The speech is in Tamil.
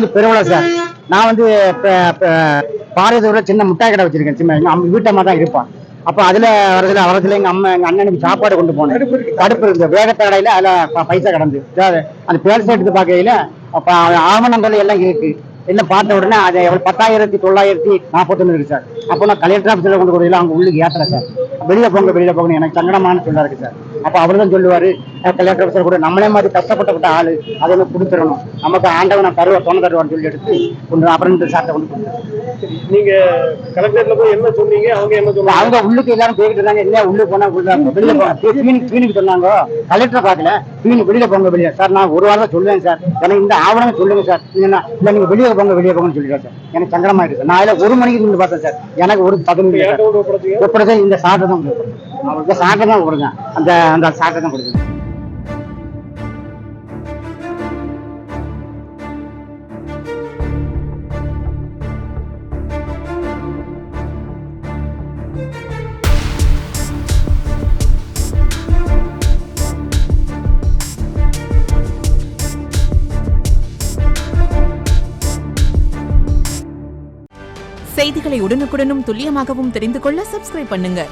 பெருவளை சார். நான் வந்து பாரதியூர்ல சின்ன முட்டாய் கடை வச்சிருக்கேன். சின்ன வீட்டம்மா தான் இருப்பான். அப்ப அதுல வரதுல எங்க அண்ணனுக்கு சாப்பாடு கொண்டு போனேன். கடுப்பு இருந்த வேகத்தடையில அதுல பைசா கிடந்து அந்த பேர் எடுத்து பார்க்கையில ஆவணங்கள் எல்லாம் இருக்கு. எல்லாம் பார்த்த உடனே அது 10,941 இருக்கு சார். அப்போ நான் கலெக்டர் ஆஃபீஸில் கொண்டு கொடுக்கல, அவங்க உள்ளுக்கு ஏற்றல சார். வெளியில போங்க எனக்கு சங்கடமான சொல்ல இருக்கு சார். அப்போ அவர் தான் சொல்லுவாரு, கலெக்டர் ஆஃபீஸர் கூட நம்மளே மாதிரி கஷ்டப்பட்ட ஆளு அதை வந்து கொடுத்துடணும், நமக்கு ஆண்டவனை தொலை தருவான்னு சொல்லி எடுத்து கொண்டு அப்புறம் இந்த சாட்டை கொண்டு கொடுத்துருவோம். நீங்க கலெக்டர்ல போய் என்ன சொன்னீங்க? அவங்க என்ன சொன்னாங்க? அவங்க உள்ளுக்கு எல்லாரும் போய்கிட்டு இருந்தாங்க. இல்லையா உள்ளே போனா வெளியில போங்க பீனுக்கு சொன்னாங்க. கலெக்டர் பார்க்கல, பீனுக்கு வெளியில போங்க வெளியே சார். நான் ஒரு வாரம் சொல்லுவேன் சார், எனக்கு இந்த ஆவணம் சொல்லுங்க சார். இல்ல நீங்க வெளியே போங்கன்னு சொல்லிடுறேன் சார். எனக்கு சங்கடமா இருக்கு சார். நான் அதில் 1 மணிக்கு நின்று பார்த்தேன் சார். எனக்கு ஒரு 15 ஒப்புறது இந்த சாட்டை தான் இந்த சாட்டை தான் கொடுங்க. அந்த சாட்டை தான் கொடுங்க. செய்திகளை உடனுக்குடனும் துல்லியமாகவும் தெரிந்து கொள்ள சப்ஸ்கிரைப் பண்ணுங்க.